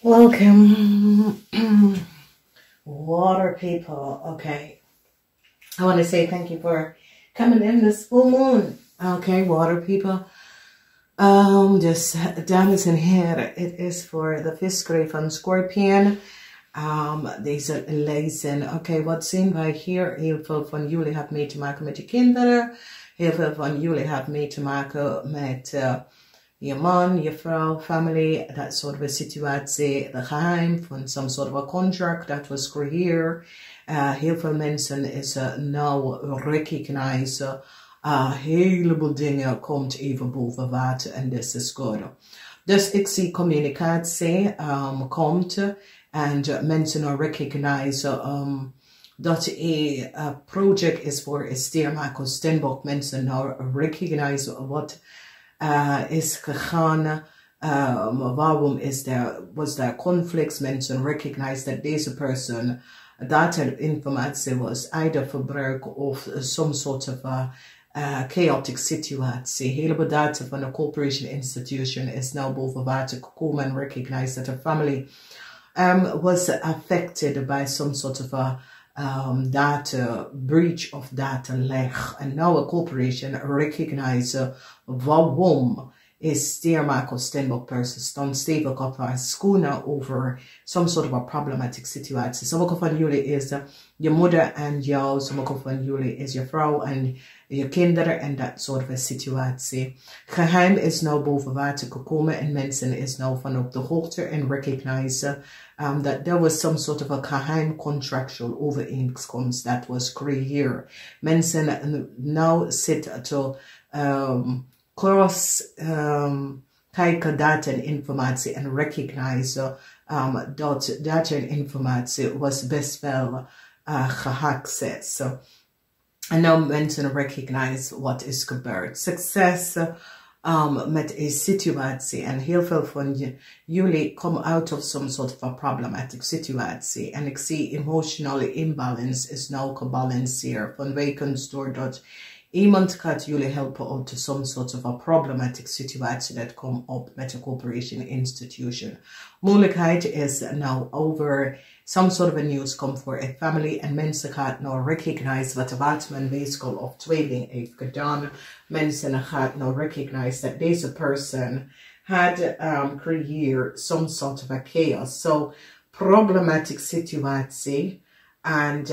Welcome, water people. Okay, I want to say thank you for coming in this full moon. Okay, water people. This dancing here, it is for the fish, KREEFT Scorpion. Deze Lezing. Okay, wat zien wij hier? Heel veel van jullie hebben mee te maken met je kinderen. Heel veel van jullie hebben mee te maken met je man, je vrouw, family, dat soort van situatie, de geheim van some sort of a contract that was creëerd. Heel veel mensen is nou recognize heleboel dingen komt even boven water en this is good. Dus ik zie communicatie komt en mensen recognize dat een project is voor een steermaker Stenbok. Mensen nou recognize wat is gegaan, waarom was there conflicts. Mensen recognize that deze persoon data informatie was either verbruik of some sort of chaotic situatie. Heleboel data van de corporation institution is now boven water gekomen and recognize that a family was affected by some sort of a data breach of data leg. And now a corporation recognize waarom is steermaker Stenbok person stond stevig op haar schoenen over some sort of a problematic situatie. Sommige van jullie is je moeder en jou, sommige van jullie is je vrouw en je kinderen en dat soort van situatie. Geheim is nou boven water gekomen en mensen is nou van op de hoogte en recognize that there was some sort of a geheim contractual overeenkomst that was creëerd. Mensen now sit to cross kijken data en informatie en recognize dat data en informatie was best wel gehacked. En nou mensen recognize wat is gebeurd. Succes met een situatie en heel veel van jullie komen out of some sort of a problematic situatie. En ik zie emotionele imbalance is nou gebalanceerd vanwege doordat iemand gaat jullie helpen out to some sort of a problematic situatie dat komt op met de corporation institution. Moeilijkheid is nou over some sort of a news komt voor a family en mensen gaan nou recognize wat de waterman weeskal of tweeling heeft gedaan. Mensen gaan nou recognize that deze person had creëerd some sort of a chaos. So problematic situatie. En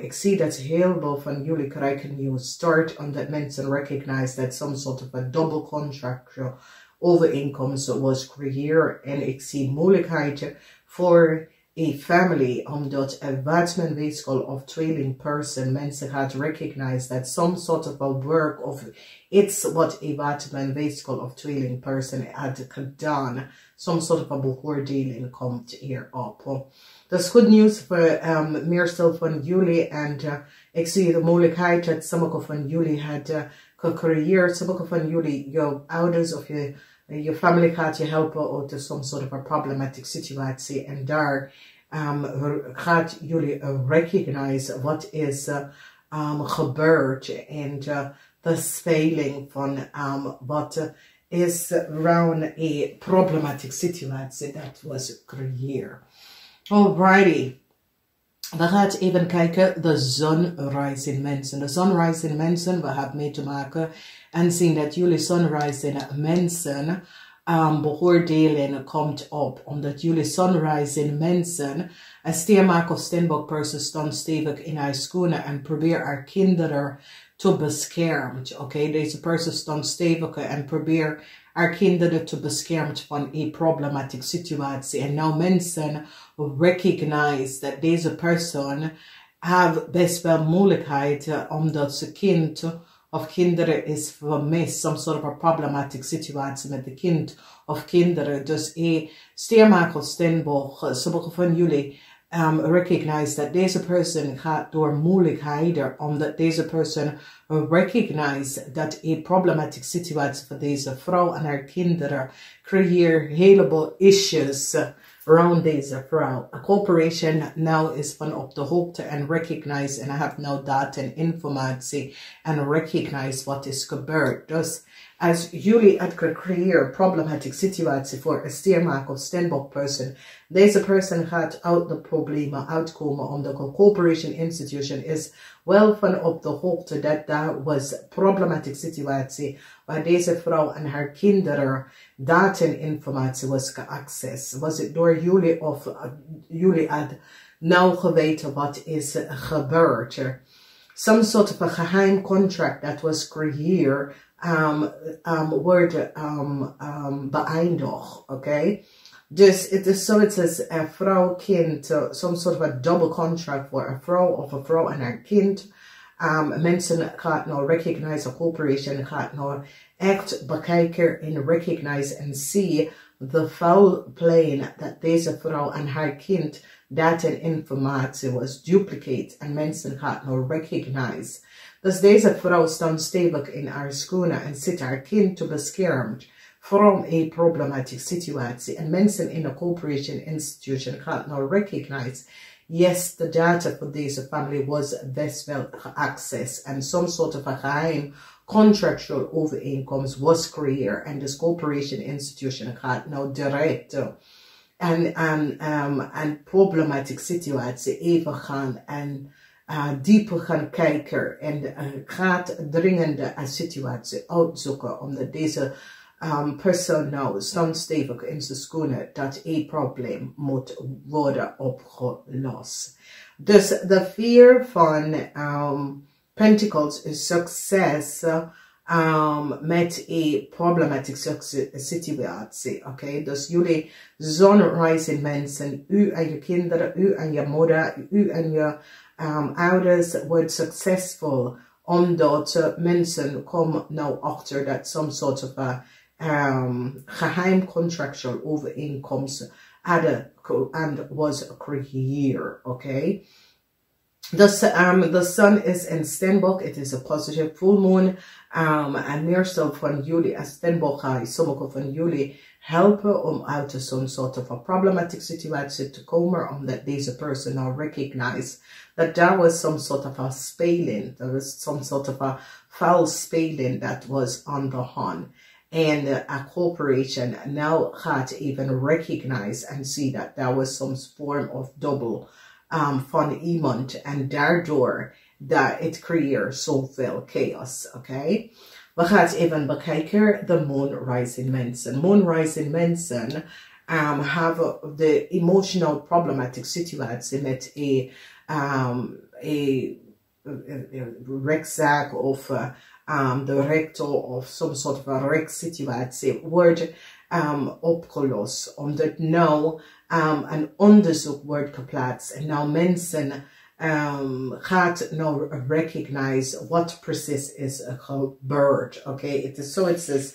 ik zie dat heel veel van jullie krijgen nieuw start omdat mensen recognize that some sort of a double contractual overeenkomst was creëerd. En ik zie mogelijkheden voor a family omdat een waterman weeskal of tweeling person mensen gaat recognize that some sort of a work of it's what a waterman weeskal of tweeling person had gedaan. Some sort of a beoordeling komt hierop. Dat is goed nieuws voor meestal van jullie en ik zie de mogelijkheid dat sommige van jullie hadden gecreëerd. Sommige van jullie, jouw ouders of je family gaat je helpen uit some sort of a problematic situatie en daar gaat jullie recognize wat is gebeurd en de speling van wat is around a problematic situatie that was creëerd. Alrighty, we gaan even kijken, de sunrise in mensen. De sunrise in mensen, we hebben mee te maken en zien dat jullie sunrise in mensen beoordeling komt op. Omdat jullie sunrise in mensen, een steermaker of Stenbok person stond stevig in haar schoenen en probeert haar kinderen te beschermen. Oké, deze person stond stevig en probeert haar kinderen te beschermen van een problematic situatie. En nou mensen recognize dat deze persoon have best wel mogelijkheid omdat ze kind of kinderen is vermist. Some sort of a problematic situatie met de kind of kinderen. Dus een steermaker Stenbok, sommige van jullie recognize dat deze persoon gaat door moeilijkheden omdat deze persoon recognize dat een problematic situatie voor deze vrouw en haar kinderen creëert heleboel issues around deze vrouw. A corporation now is van op de hoogte en recognize en I have now data en informatie en recognize wat is gebeurd. Dus als jullie het gecreëerd problematic situatie voor een steermaker of Stenbok person Deze person gaat uit de problemen uitkomen omdat de corporation institution is wel van op de hoogte dat daar was problematische situatie waar deze vrouw en haar kinderen dateninformatie was geaccess. Was het door jullie of jullie had nou geweten wat is gebeurd? Some sort of a geheim contract that was creëerd wordt beëindigd, okay? Dus het is zoiets als vrouw, kind, some sort of a double contract voor een vrouw en haar kind. Mensen gaan nou recognize, a corporation gaat nou echt bekijken en recognize en see the foul play dat deze vrouw en haar kind dateninformatie was duplicate en mensen gaan nou recognize. Dus deze vrouw staat stevig in haar schoenen en zit haar kind te beschermen from a problematic situatie. En mensen in de corporation institution gaan nou recognize, yes, de data voor deze family was best wel geaccessed. En some sort of a geheim contractual overeenkomst was creëerd. En de corporation institution gaat nou direct en problematic situatie even gaan en dieper gaan kijken. En gaat dringende situatie uitzoeken omdat deze persoon nou staat stevig in zijn schoenen dat een probleem moet worden opgelost. Dus de vier van Pentacles is succes met een problematische situatie. Okay? Dus jullie zonrising mensen, u en je kinderen, u en je moeder, u en je ouders wordt succesvol omdat mensen komen nou achter dat some sort of a geheim contractual overeenkomst hadden and was creëerd, okay? The sun is in Steenbok. It is a positive full moon. En meestal van jullie als Steenbok ga sommige van jullie helpen om uit some sort of a problematic situatie te komen, omdat deze person now recognize that there was some sort of a spelling, there was some sort of a foul spelling that was on the hand. And a corporation now gaat even recognize and see that there was some form of double van iemand en daardoor dat het creëert zoveel chaos, okay? We gaan even bekijken de moon rising mensen. Moon rising mensen have the emotional problematic situatie met een rechtszaak of de rechter of some sort of a rechtssituatie wordt opgelost. Omdat nou een onderzoek wordt geplaatst en nou mensen gaat nou recognize wat precies is gebeurd. Okay, het is zoiets als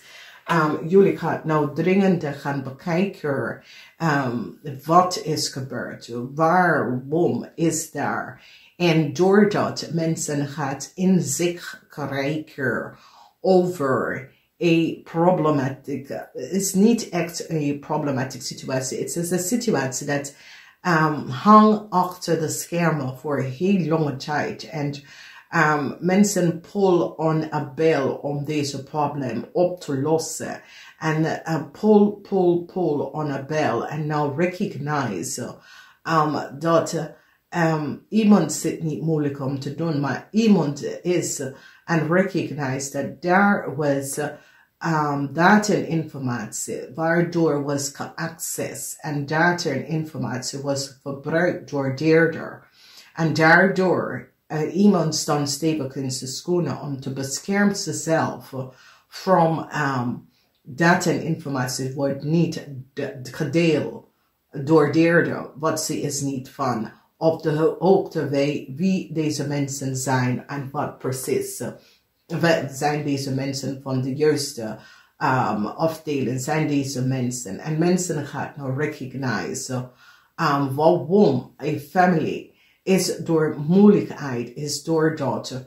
jullie gaan nou dringend gaan bekijken wat is gebeurd, waarom is daar. En doordat mensen gaat inzicht krijgen over een problematiek, is niet echt een problematische situatie. Het is een situatie dat hangt achter de schermen voor een heel lange tijd. En mensen pull on a bell om deze probleem op te lossen. En pull on a bell. En nou recognize dat iemand zit niet moeilijk om te doen, maar iemand is en recognize dat daar was dateninformatie waardoor was geaccess en dateninformatie was verbruikt door derder. En daardoor iemand stond stevig in zijn schoenen om te beschermen zichzelf van dateninformatie wordt niet gedeeld door derder, wat ze is niet van op de hoogte wie deze mensen zijn en wat precies zijn deze mensen van de juiste afdeling, zijn deze mensen. En mensen gaan nou recognize waarom een family is door moeilijkheid, is doordat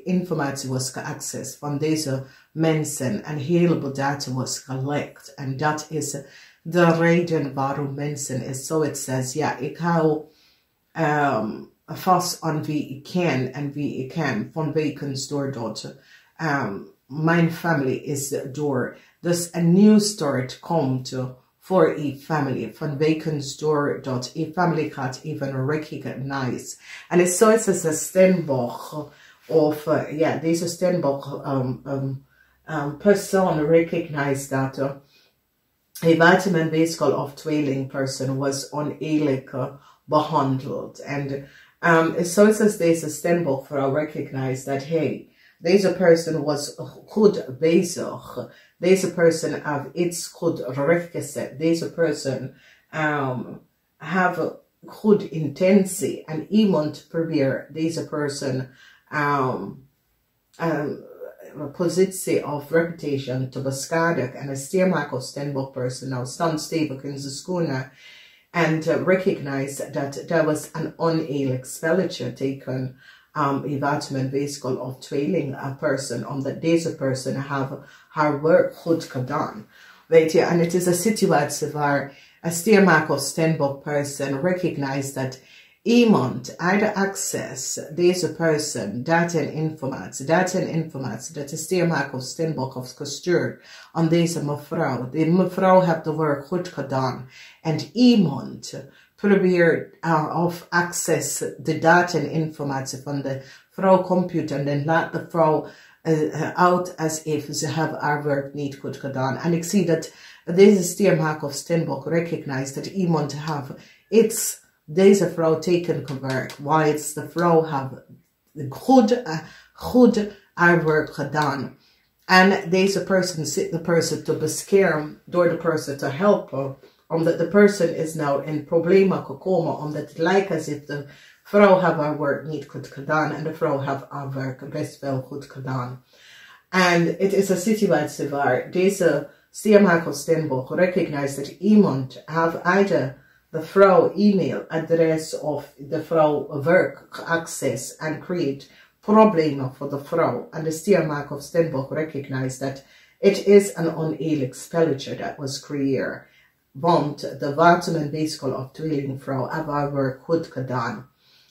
informatie was geaccessed van deze mensen en een heleboel data was gelekt. En dat is de reden waarom mensen is zoiets says, ja, ik hou vast aan wie ik ken en wie ik ken, vanwege doordat mijn familie is door. Dus een nieuw start komt voor een family. Van wekens door dat een family gaat even recognize. En het is zoiets als een stenboch. Of, ja, deze stenboch persoon recognize dat een vitamin weeskal of tweeling person was oneerlijk behandeld. En zoals als deze stenboch vrouw recognize dat, hey, deze person was goed bezig. Deze person have iets goed rechtgezet. Deze person have goed intentie. En iemand probeert deze person positie of reputation te beschadigen. En een stiermaak of stenboch person nou stand stevig in zijn schoenen. And recognize that there was an oneerlijk spelletje taken een vitamin weeskal of tweeling person, omdat deze person have haar werk goed gedaan. Weet je, en het is een situatie waar een stiermaak of stenboch person recognize dat iemand either access deze person data en informatie dat de stiermaak of stenboch heeft gestuurd aan deze mevrouw. De mevrouw heeft de werk goed gedaan en iemand probeert of access de data en informatie van de vrouw computer en dan laat de vrouw out as if ze hebben haar werk niet goed gedaan. En ik zie dat deze stiermaak of stenboch recognize dat iemand have iets deze vrouw teken gewerkt, waar de vrouw have goed haar werk gedaan. En deze person zit de person te beschermen door de person te helpen, omdat de person is nou in problemen gekomen, omdat het lijkt alsof de vrouw have haar werk niet goed gedaan en de vrouw have haar werk best wel goed gedaan. En het is een situatie waar deze stiermaak of stenboch recognize dat iemand have either de vrouw e-mailadres of de vrouw werk access en create problemen voor de vrouw. En de stiermaak of stenboch recognize that it is an oneerlijk spelletje that was creëerd. Want de vitamin weeskal of tweelingvrouw heeft haar werk goed gedaan.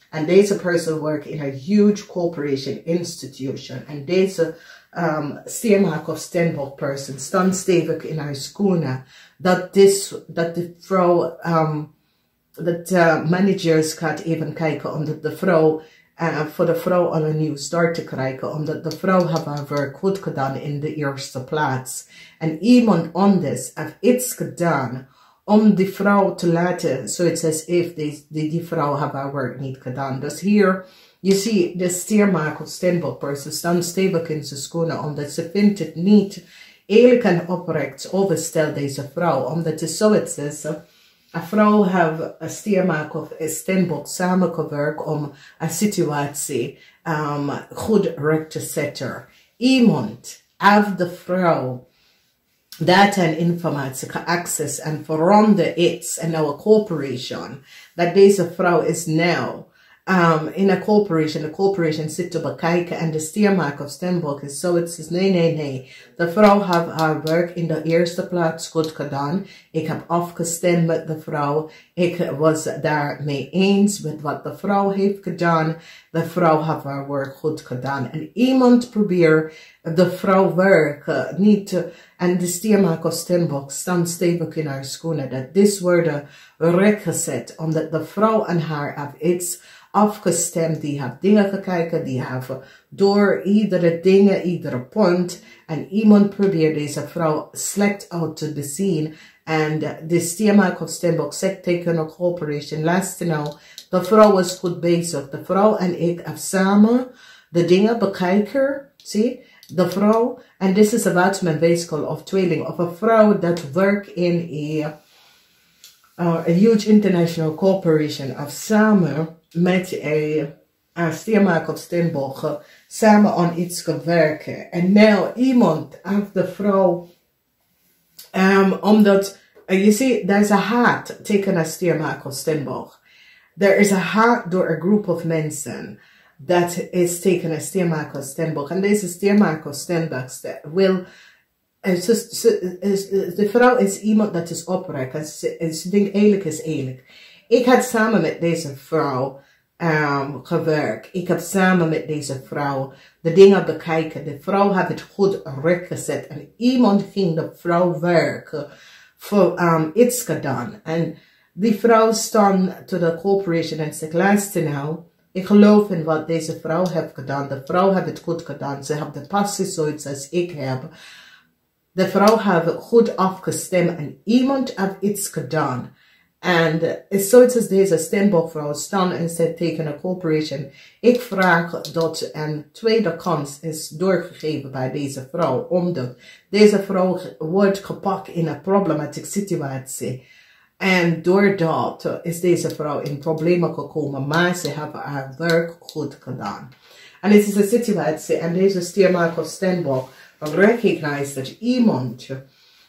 En deze person work in a huge corporation institution. En deze stiermaak of stenboch person stand stevig in haar schoenen. Dat de vrouw, dat managers gaat even kijken omdat de vrouw, voor de vrouw al een nieuw start te krijgen. Omdat de vrouw heeft haar werk goed gedaan in de eerste plaats. En iemand anders heeft iets gedaan om die vrouw te laten, zoiets als if die vrouw heeft haar werk niet gedaan. Dus hier, je ziet de stiermaak of stenboch person staan stevig in zijn schoenen, omdat ze vindt het niet eerlijk en oprecht overstel deze vrouw, omdat het zoiets is. Een vrouw heeft een stiermaak of een stenboch samengewerkt om een situatie goed recht te zetten. Iemand heeft de vrouw data en informatie geaccess en veranderd iets in our corporation. Dat deze vrouw is now in a corporation. De corporation zit te bekijken en de stiermaak of stenboch is zo. Het is nee. De vrouw heeft haar werk in de eerste plaats goed gedaan. Ik heb afgestemd met de vrouw. Ik was daarmee eens met wat de vrouw heeft gedaan. De vrouw heeft haar werk goed gedaan. En iemand probeert de vrouw werk niet en de stiermaak of stenboch staan stevig in haar schoenen. Dat dit worden rechtgezet omdat de vrouw en haar heeft iets afgestemd, die heeft dingen gekeken, die hebben door iedere dingen, iedere punt. En iemand probeert deze vrouw slecht uit te bezien. En de stiermaak of stenboch zegt tegen een corporation, luister nou, de vrouw was goed bezig. De vrouw en ik hebben samen de dingen bekijken, zie, de vrouw. En dit is about mijn weeskal of tweeling, of een vrouw dat werkt in a huge international corporation of samen met een stiermaak of stenboch samen aan iets gewerkt. En nou iemand heeft de vrouw, omdat, je ziet, er is een haat tegen een stiermaak of stenboch. Er is een haat door een groep of mensen dat is tegen een stiermaak of stenboch. En deze stiermaak of stenboch wil, de vrouw is iemand dat is oprecht. Ze denkt eerlijk is eerlijk. Ik heb samen met deze vrouw gewerkt. Ik heb samen met deze vrouw de dingen bekijken. De vrouw heeft het goed rechtgezet. En iemand ging de vrouw werken voor iets gedaan. En die vrouw stond to de corporation en zegt, luister nou, ik geloof in wat deze vrouw heeft gedaan. De vrouw heeft het goed gedaan. Ze heeft de passie zoiets als ik heb. De vrouw heeft goed afgestemd en iemand heeft iets gedaan. En zoiets als deze stembokvrouw staan en zegt tegen een corporation, ik vraag dat een tweede kans is doorgegeven bij deze vrouw, omdat deze vrouw wordt gepakt in een problematieke situatie. En doordat is deze vrouw in problemen gekomen, maar ze hebben haar werk goed gedaan. En het is een situatie, en deze stiermaker of stembok recognize dat iemand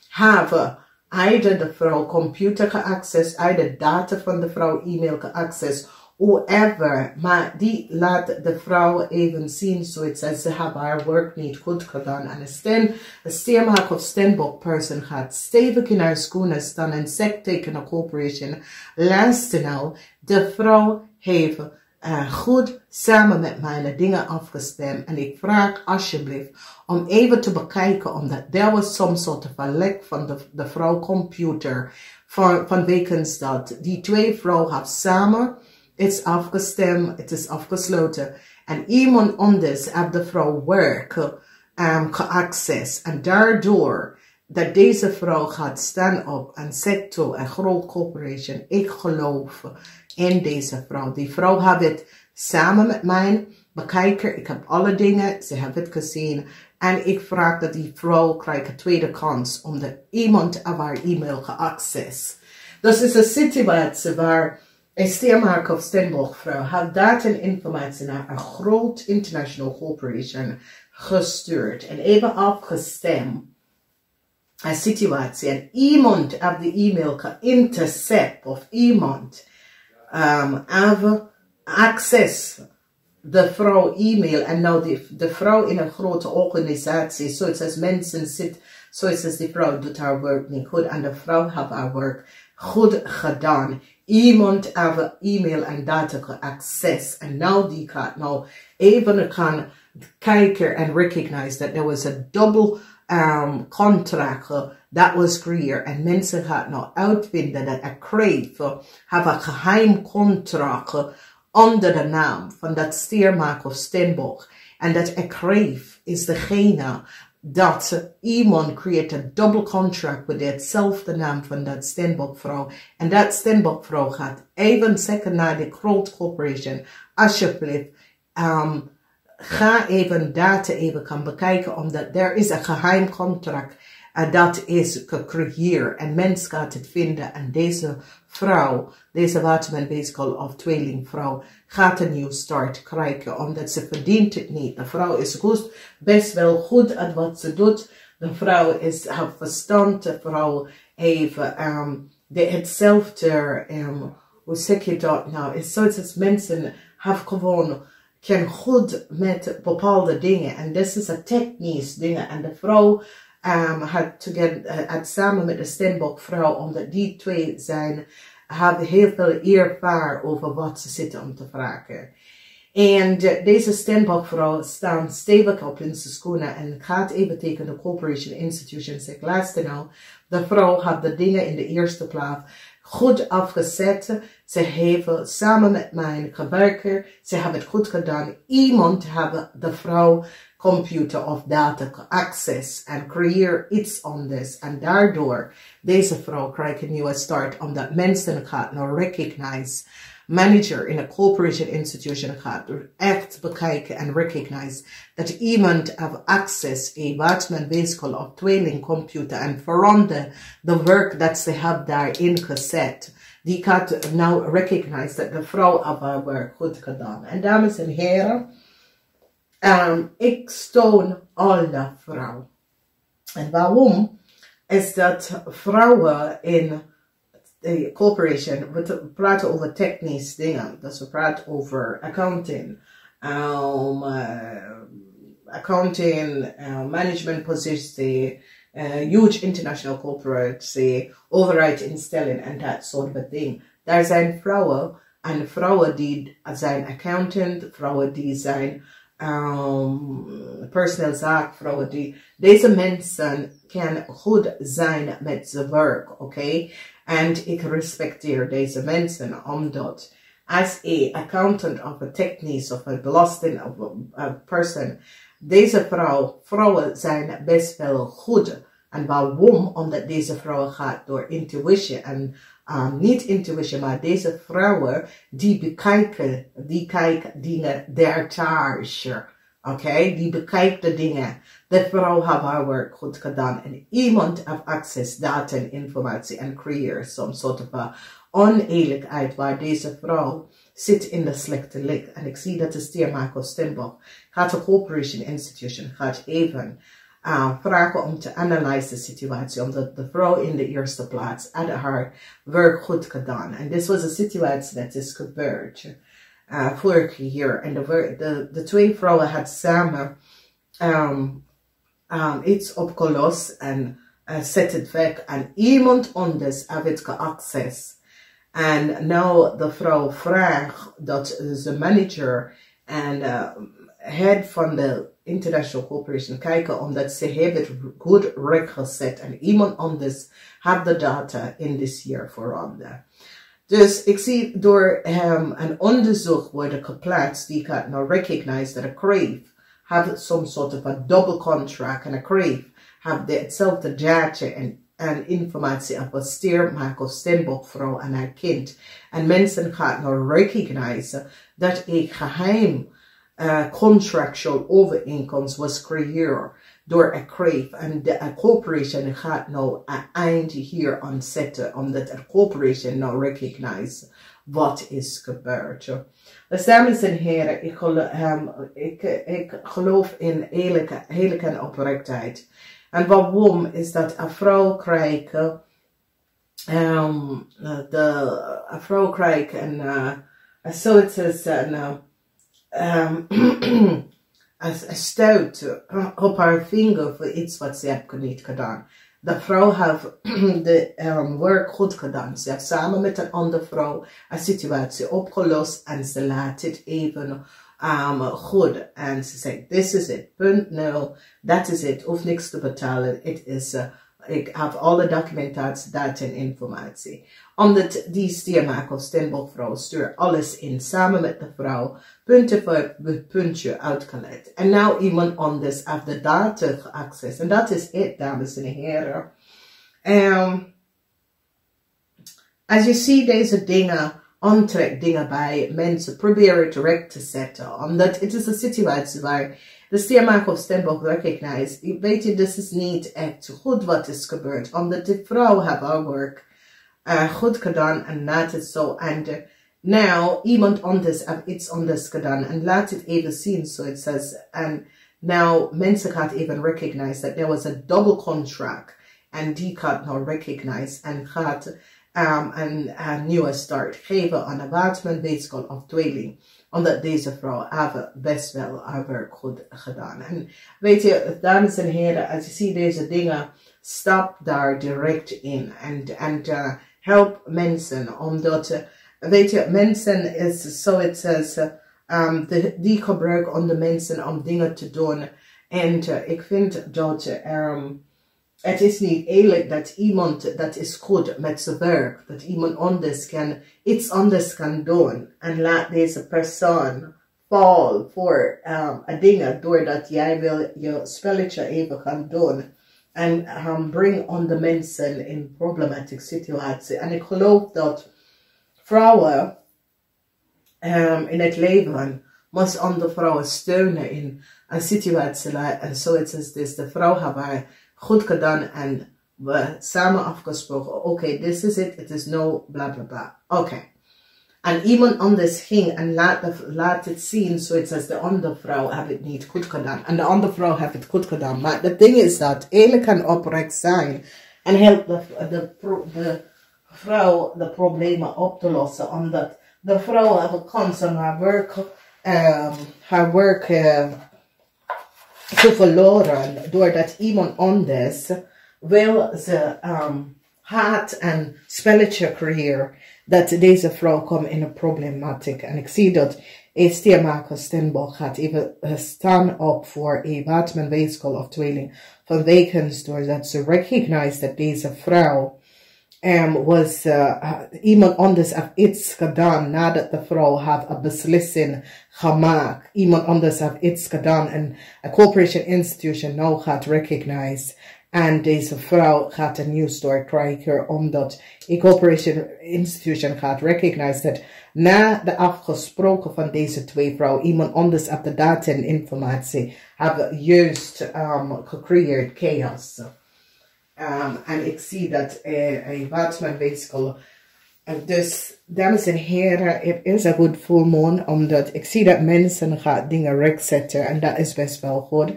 heeft either de vrouw computer geaccess, either data van de vrouw e-mail geaccess, whoever, maar die laat de vrouw even zien, zoiets als ze hebben haar werk niet goed gedaan. En een stiermaker of stembok person gaat stevig in haar schoenen staan en zegt tegen een corporation, luister nou, de vrouw heeft goed samen met mij dingen afgestemd en ik vraag alsjeblieft om even te bekijken, omdat er was some soort van lek van de vrouw computer vanwege dat die twee vrouwen hebben samen iets afgestemd, het is afgesloten en iemand anders heeft de vrouw werk geaccess en daardoor dat deze vrouw gaat staan op en zegt toe een groot corporation, ik geloof in deze vrouw. Die vrouw heeft het samen met mij bekijken. Ik heb alle dingen, ze hebben het gezien. En ik vraag dat die vrouw krijgt een tweede kans, omdat iemand op haar e-mail geaccess. Dus het is een situatie waar een stiermaker of stembokvrouw heeft data en informatie naar een groot international corporation gestuurd en even afgestemd. Een situatie en iemand op de e-mail geïntercept of iemand heeft access de vrouw e-mail en nou de vrouw in een grote organisatie, zoals als mensen zit, zoals als die vrouw doet haar werk niet goed en de vrouw heeft haar werk goed gedaan. Iemand heeft e-mail en data access en nou die gaat nou even gaan kijken en recognize that there was a double contract that was creëerd en mensen gaan nou uitvinden dat een KREEFT heeft een geheim contract onder de naam van dat stiermaker of stembok en dat een KREEFT is degene dat iemand creëert een double contract met hetzelfde naam van dat stembokvrouw en dat stembokvrouw gaat even zeggen naar de grote corporation, alsjeblieft ga even data even gaan bekijken, omdat er is een geheim contract dat is gecreëerd en mens gaat het vinden en deze vrouw, deze watermanweeskel of tweelingvrouw gaat een nieuw start krijgen, omdat ze verdient het niet. De vrouw is goed, best wel goed aan wat ze doet. De vrouw heeft verstand, de vrouw heeft hetzelfde, hoe zeg je dat nou, is zoals als mensen hebben gewoon kan goed met bepaalde dingen. En dit is een technisch dingen. En de vrouw had samen met de stembokvrouw, omdat die twee hebben heel veel ervaring over wat ze zitten om te vragen. En deze stembokvrouw staan stevig op in zijn schoenen en gaat even tegen de corporation institution en zegt, luister nou, de vrouw had de dingen in de eerste plaats goed afgezet. Ze hebben samen met mij gewerkt. Ze hebben het goed gedaan. Iemand heeft de vrouw computer of data access en creëer iets anders. En daardoor, deze vrouw krijgt een nieuwe start, omdat mensen gaat nou recognize. Manager in een corporation institution gaat echt bekijken en recognize dat iemand heeft access een watermanweeskel of tweelingcomputer en verander de werk dat ze hebben daarin gezet. Die gaat nou recognize dat de vrouw heeft haar werk goed gedaan. En dames en heren, ik steun alle vrouwen. En waarom? Is dat vrouwen in de corporation, we praten over technische dingen, dus we praten over accounting, managementpositie, huge international corporatie, overheidsinstelling en dat soort van dingen. Daar zijn vrouwen en vrouwen die zijn accountant, vrouwen die zijn personeel zaakvrouwen, deze mensen kan goed zijn met zijn werk, oké? En ik respecteer deze mensen, omdat as a accountant of a technician of a belasting of a person, deze vrouwen zijn best wel goed. En waarom? Omdat deze vrouwen gaat door intuïtie en niet intuïtie, maar deze vrouwen die kijken dingen dertage. Oké, die bekijkt de dingen. De vrouw heeft haar werk goed gedaan. En iemand heeft access, data en informatie en creëert some sort of oneerlijkheid waar deze vrouw zit in de slechte licht. En ik zie dat de stiermaker Stembok gaat de corporation institution gaat even vragen om te analyseren de situatie. Omdat de vrouw in de eerste plaats had haar werk goed gedaan. En dit was een situatie dat is gebeurd. Vorig jaar. En de twee vrouwen hadden samen iets opgelost en zet het weg. En iemand anders heeft het geaccess. En nou de vrouw vraagt dat de manager en head van de international corporation kijken, omdat ze hebben het goed rechtgezet. En iemand anders had de data in dit jaar veranderd. Dus ik zie door een onderzoek worden geplaatst die gaat nou recognize dat een KREEFT have some sort of a double contract en een KREEFT have hetzelfde data en informatie op een stiermaker of stembokvrouw en haar kind. En mensen gaan nou recognize dat een geheim contractual overeenkomst was gecreëerd door een KREEFT. En de corporation gaat nou een eind hier aan zetten, omdat de corporation nou recognize wat is gebeurd. Dus dames en heren, ik geloof in eerlijke en oprechtheid. En waarom is dat een vrouw krijgt, zo het is een stuit op haar vinger voor iets wat ze heeft niet gedaan. De vrouw heeft de werk goed gedaan. Ze heeft samen met een andere vrouw een situatie opgelost en ze laat het even goed. En ze zegt, this is it, punt nul, dat is het, hoeft niks te betalen. Het is, ik heb alle documentatie, data en informatie. Omdat die stiermaker of stembokvrouw stuurt alles in, samen met de vrouw, puntje voor puntje uitgelegd. En nou iemand anders heeft de data access. En dat is het, dames en heren. Als je ziet deze dingen, aantrekt dingen bij mensen, probeer het direct te zetten. Omdat het is een situatie waar de stiermaker of stembok recognize, weet je, dit is niet echt goed wat is gebeurd. Omdat de vrouw heeft haar werk goed gedaan en laat het zo. En nou, iemand anders heeft iets anders gedaan en laat het even zien, so it says. En nou, mensen gaan even recognize that there was a double contract. En die gaat nou recognize en gaat een nieuwe start geven aan een waterman, basisschool of tweeling. Omdat deze vrouw heeft best wel haar werk goed gedaan. En weet je, dames en heren, als je ziet deze dingen, stap daar direct in. En help mensen. Omdat, weet je, mensen is, so it says, die gebruiken onder mensen om dingen te doen. En ik vind dat het is niet eerlijk dat iemand dat is goed met zijn werk, dat iemand anders iets anders kan doen en laat deze persoon vallen voor dingen doordat jij wil je spelletje even gaan doen en bring on de mensen in problematische situatie. En ik geloof dat vrouwen in het leven moest andere vrouwen steunen in een situatie en zoiets is dus de vrouw heeft haar goed gedaan en we samen afgesproken, oké, this is it, it is no bla bla bla. Oké. En iemand anders ging en laat het zien, zoals als de andere vrouw heeft het niet goed gedaan. En de andere vrouw heeft het goed gedaan. Maar het ding is dat eerlijk en oprecht zijn en helpt de vrouw de problemen op te lossen. Omdat de vrouw heeft een kans om haar werk te verloren doordat iemand anders wil ze gaat en spelletje creëren, dat deze vrouw komt in een problematiek. En ik zie dat Stiermaker Stenbock gaat even staan op voor een watermanweeskel of tweeling vanwege doordat ze recognize dat deze vrouw was iemand anders heeft iets gedaan nadat de vrouw heeft een beslissing gemaakt. Iemand anders heeft iets gedaan en een corporation institution nou gaat recognize. En deze vrouw gaat een nieuw start krijgen omdat een corporation institution gaat recognize dat na de afgesproken van deze twee vrouwen iemand anders op de data en informatie hebben juist gecreëerd chaos. En ik zie dat een watermanweeskel. Dus, dames en heren, het is een goed fullmoon, omdat ik zie dat mensen gaan dingen rechtzetten en dat is best wel goed.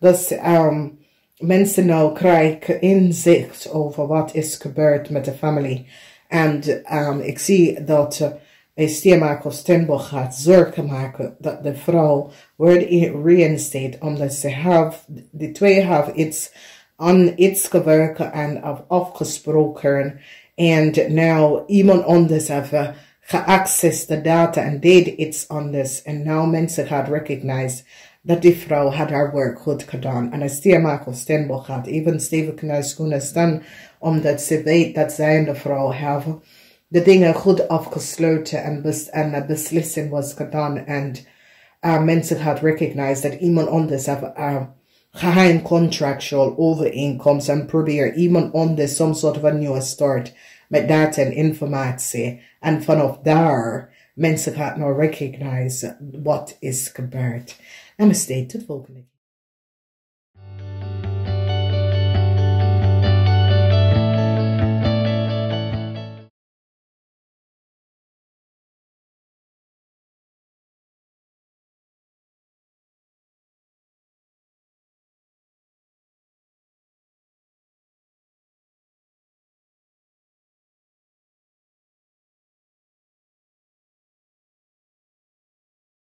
Dus mensen nou krijgen inzicht over wat is gebeurd met de familie. En ik zie dat Stiermaker Stenbock gaat zorgen maken dat de vrouw wordt reinstated, omdat de twee hebben iets gewerkt en afgesproken. En nou iemand anders heeft geaccessed de data en deed iets anders. En nou mensen gaan recognize dat die vrouw had haar werk goed gedaan. En Stiermaker Stenbock gaat even stevig kunnen staan, omdat ze weet dat zij en de vrouw hebben de dingen goed afgesloten en de beslissing was gedaan. En mensen gaan recognize dat iemand anders heeft geheim contractual overeenkomst en probeer iemand anders some soort van nieuwe start met data en informatie. En vanaf daar mensen gaan nou recognize wat is gebeurd. Namaste, tot volgende keer.